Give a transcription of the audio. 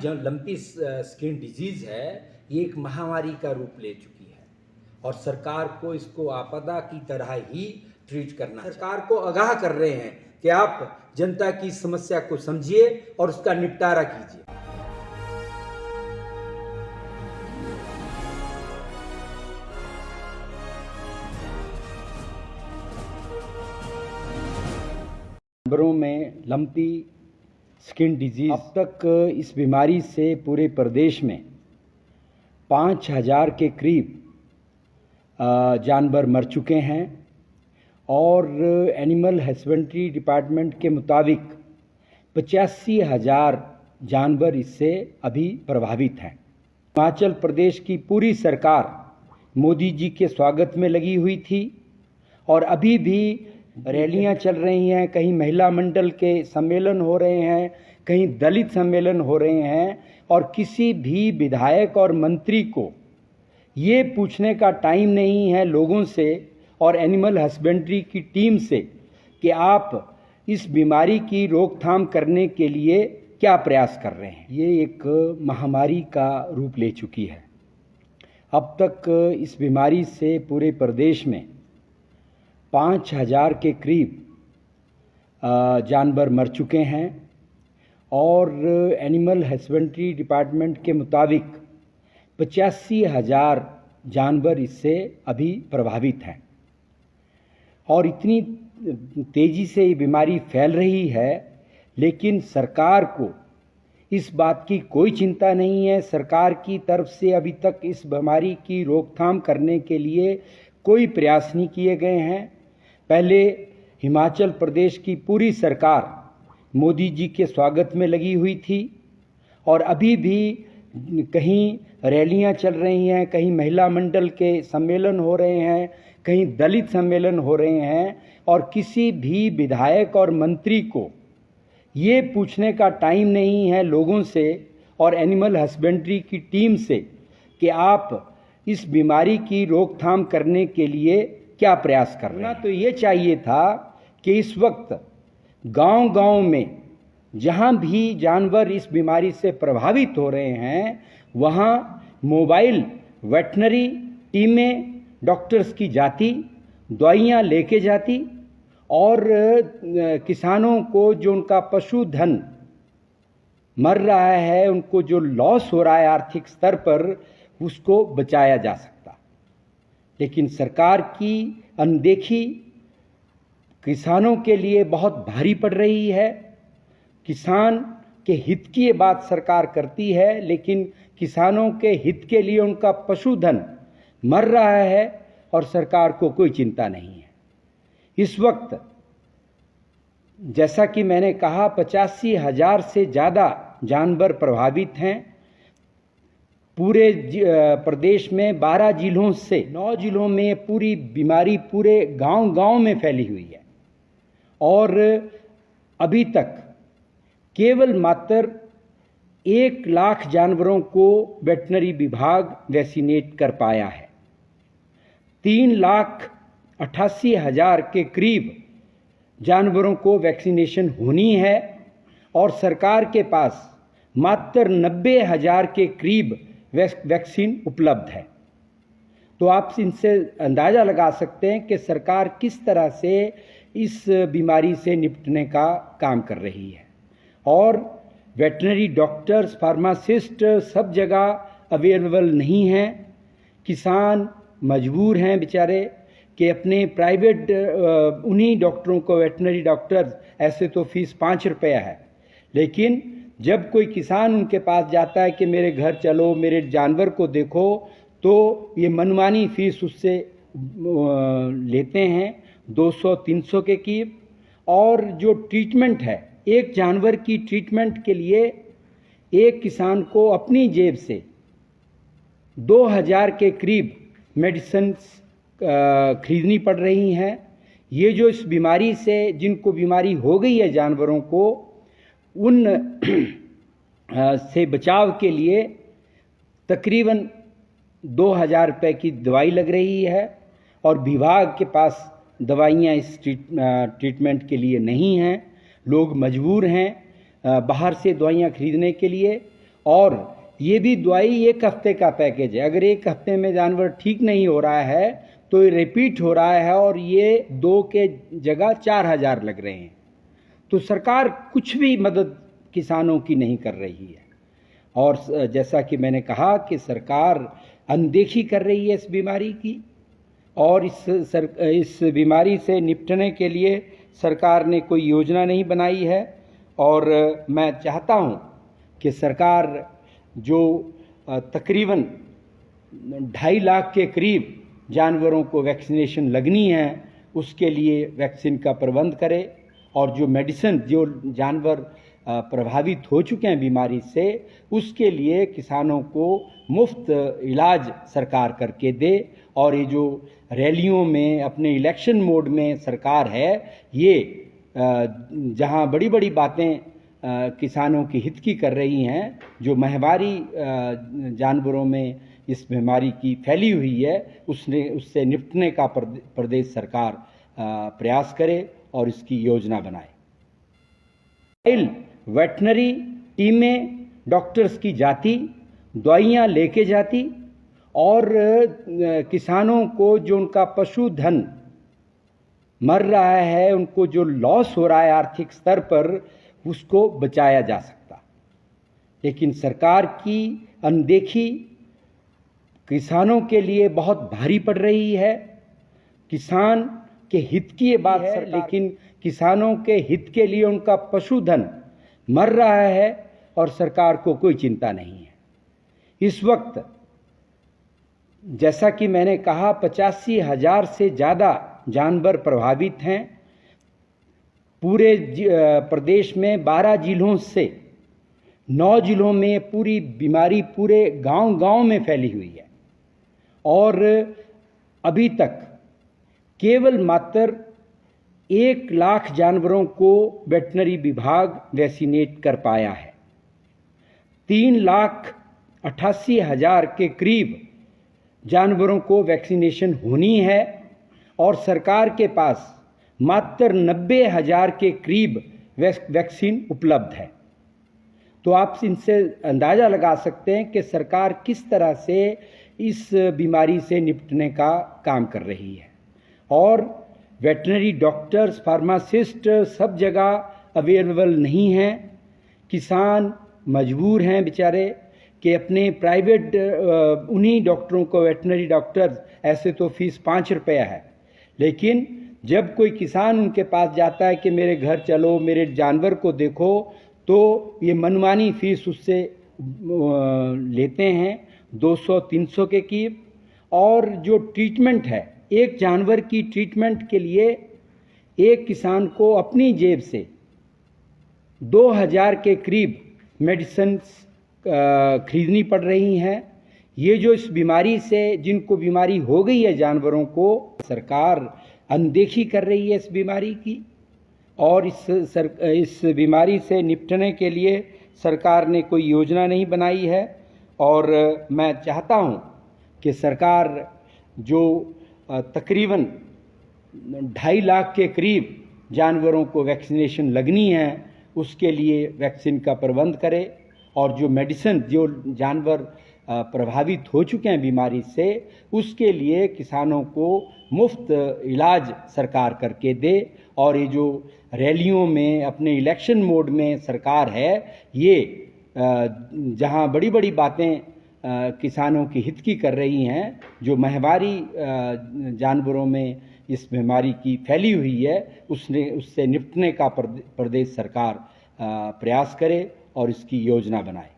जो lumpy skin disease है, ये एक महामारी का रूप ले चुकी है और सरकार को इसको आपदा की तरह ही ट्रीट करना चाहिए। सरकार को आगाह कर रहे हैं कि आप जनता की समस्या को समझिए और उसका निपटारा कीजिए। जानवरों में लंपी स्किन डिजीज, अब तक इस बीमारी से पूरे प्रदेश में 5000 के करीब जानवर मर चुके हैं और एनिमल हस्बेंड्री डिपार्टमेंट के मुताबिक 85,000 जानवर इससे अभी प्रभावित हैं। हिमाचल प्रदेश की पूरी सरकार मोदी जी के स्वागत में लगी हुई थी और अभी भी रैलियां चल रही हैं, कहीं महिला मंडल के सम्मेलन हो रहे हैं, कहीं दलित सम्मेलन हो रहे हैं और किसी भी विधायक और मंत्री को ये पूछने का टाइम नहीं है लोगों से और एनिमल हस्बेंड्री की टीम से कि आप इस बीमारी की रोकथाम करने के लिए क्या प्रयास कर रहे हैं। ये एक महामारी का रूप ले चुकी है। अब तक इस बीमारी से पूरे प्रदेश में 5000 के करीब जानवर मर चुके हैं और एनिमल हस्बेंड्री डिपार्टमेंट के मुताबिक 85,000 जानवर इससे अभी प्रभावित हैं और इतनी तेज़ी से ये बीमारी फैल रही है, लेकिन सरकार को इस बात की कोई चिंता नहीं है। सरकार की तरफ से अभी तक इस बीमारी की रोकथाम करने के लिए कोई प्रयास नहीं किए गए हैं। पहले हिमाचल प्रदेश की पूरी सरकार मोदी जी के स्वागत में लगी हुई थी और अभी भी कहीं रैलियां चल रही हैं, कहीं महिला मंडल के सम्मेलन हो रहे हैं, कहीं दलित सम्मेलन हो रहे हैं और किसी भी विधायक और मंत्री को ये पूछने का टाइम नहीं है लोगों से और एनिमल हस्बेंड्री की टीम से कि आप इस बीमारी की रोकथाम करने के लिए क्या प्रयास कर रहे हैं। तो ये चाहिए था कि इस वक्त गांव-गांव में जहां भी जानवर इस बीमारी से प्रभावित हो रहे हैं, वहां मोबाइल वेटनरी टीमें डॉक्टर्स की जाती, दवाइयां लेके जाती और किसानों को जो उनका पशुधन मर रहा है, उनको जो लॉस हो रहा है आर्थिक स्तर पर, उसको बचाया जा सकता। लेकिन सरकार की अनदेखी किसानों के लिए बहुत भारी पड़ रही है। किसान के हित की ये बात सरकार करती है, लेकिन किसानों के हित के लिए उनका पशुधन मर रहा है और सरकार को कोई चिंता नहीं है। इस वक्त जैसा कि मैंने कहा 85,000 से ज़्यादा जानवर प्रभावित हैं। पूरे प्रदेश में 12 जिलों से 9 जिलों में पूरी बीमारी पूरे गांव-गांव में फैली हुई है और अभी तक केवल मात्र 1 लाख जानवरों को वेटनरी विभाग वैक्सीनेट कर पाया है। 3,88,000 के करीब जानवरों को वैक्सीनेशन होनी है और सरकार के पास मात्र 90,000 के करीब वैक्सीन उपलब्ध है। तो आप इनसे अंदाज़ा लगा सकते हैं कि सरकार किस तरह से इस बीमारी से निपटने का काम कर रही है और वेटनरी डॉक्टर्स, फार्मासिस्ट सब जगह अवेलेबल नहीं हैं। किसान मजबूर हैं बेचारे कि अपने प्राइवेट उन्हीं डॉक्टरों को, वेटनरी डॉक्टर्स, ऐसे तो फीस 5 रुपया है, लेकिन जब कोई किसान उनके पास जाता है कि मेरे घर चलो, मेरे जानवर को देखो, तो ये मनमानी फीस उससे लेते हैं 200-300 के करीब। और जो ट्रीटमेंट है, एक जानवर की ट्रीटमेंट के लिए एक किसान को अपनी जेब से 2,000 के करीब मेडिसिन खरीदनी पड़ रही हैं। ये जो इस बीमारी से, जिनको बीमारी हो गई है जानवरों को, उन से बचाव के लिए तकरीबन 2,000 रुपये की दवाई लग रही है और विभाग के पास दवाइयाँ इस ट्रीटमेंट के लिए नहीं हैं। लोग मजबूर हैं बाहर से दवाइयाँ खरीदने के लिए और ये भी दवाई 1 हफ्ते का पैकेज है। अगर 1 हफ्ते में जानवर ठीक नहीं हो रहा है तो ये रिपीट हो रहा है और ये 2 के जगह 4000 लग रहे हैं। तो सरकार कुछ भी मदद किसानों की नहीं कर रही है। और जैसा कि मैंने कहा कि सरकार अनदेखी कर रही है इस बीमारी की, और इस बीमारी से निपटने के लिए सरकार ने कोई योजना नहीं बनाई है। और मैं चाहता हूं कि सरकार जो तकरीबन 2.5 लाख के करीब जानवरों को वैक्सीनेशन लगनी है, उसके लिए वैक्सीन का प्रबंध करे, और जो मेडिसिन जो जानवर प्रभावित हो चुके हैं बीमारी से, उसके लिए किसानों को मुफ्त इलाज सरकार करके दे। और ये जो रैलियों में अपने इलेक्शन मोड में सरकार है, ये जहां बड़ी बड़ी बातें किसानों के हित की कर रही हैं, जो माहवारी जानवरों में इस बीमारी की फैली हुई है, उससे निपटने का प्रदेश सरकार प्रयास करे और इसकी योजना बनाए। वेटनरी टीमें डॉक्टर्स की जाती, दवाइयाँ लेके जाती, और किसानों को जो उनका पशुधन मर रहा है, उनको जो लॉस हो रहा है आर्थिक स्तर पर, उसको बचाया जा सकता। लेकिन सरकार की अनदेखी किसानों के लिए बहुत भारी पड़ रही है। किसान के हित की ये बात है, लेकिन किसानों के हित के लिए उनका पशुधन मर रहा है और सरकार को कोई चिंता नहीं है। इस वक्त जैसा कि मैंने कहा 85,000 से ज़्यादा जानवर प्रभावित हैं। पूरे प्रदेश में 12 जिलों से 9 जिलों में पूरी बीमारी पूरे गांव-गांव में फैली हुई है, और अभी तक केवल मात्र 1 लाख जानवरों को वेटनरी विभाग वैक्सीनेट कर पाया है। 3,88,000 के करीब जानवरों को वैक्सीनेशन होनी है, और सरकार के पास मात्र 90,000 के करीब वैक्सीन उपलब्ध है। तो आप इनसे अंदाज़ा लगा सकते हैं कि सरकार किस तरह से इस बीमारी से निपटने का काम कर रही है। और वेटनरी डॉक्टर्स, फार्मासिस्ट सब जगह अवेलेबल नहीं हैं। किसान मजबूर हैं बेचारे कि अपने प्राइवेट उन्हीं डॉक्टरों को, वेटनरी डॉक्टर्स, ऐसे तो फीस 5 रुपया है, लेकिन जब कोई किसान उनके पास जाता है कि मेरे घर चलो, मेरे जानवर को देखो, तो ये मनमानी फीस उससे लेते हैं 200-300 के करीब। और जो ट्रीटमेंट है, एक जानवर की ट्रीटमेंट के लिए एक किसान को अपनी जेब से 2,000 के करीब मेडिसिन खरीदनी पड़ रही हैं। ये जो इस बीमारी से, जिनको बीमारी हो गई है जानवरों को, सरकार अनदेखी कर रही है इस बीमारी की। और इस बीमारी से निपटने के लिए सरकार ने कोई योजना नहीं बनाई है। और मैं चाहता हूं कि सरकार जो तकरीबन 2.5 लाख के करीब जानवरों को वैक्सीनेशन लगनी है, उसके लिए वैक्सीन का प्रबंध करे, और जो मेडिसिन जो जानवर प्रभावित हो चुके हैं बीमारी से, उसके लिए किसानों को मुफ्त इलाज सरकार करके दे। और ये जो रैलियों में अपने इलेक्शन मोड में सरकार है, ये जहां बड़ी बड़ी बातें किसानों के हित की कर रही हैं, जो माहवारी जानवरों में इस बीमारी की फैली हुई है, उससे निपटने का प्रदेश सरकार प्रयास करे और इसकी योजना बनाए।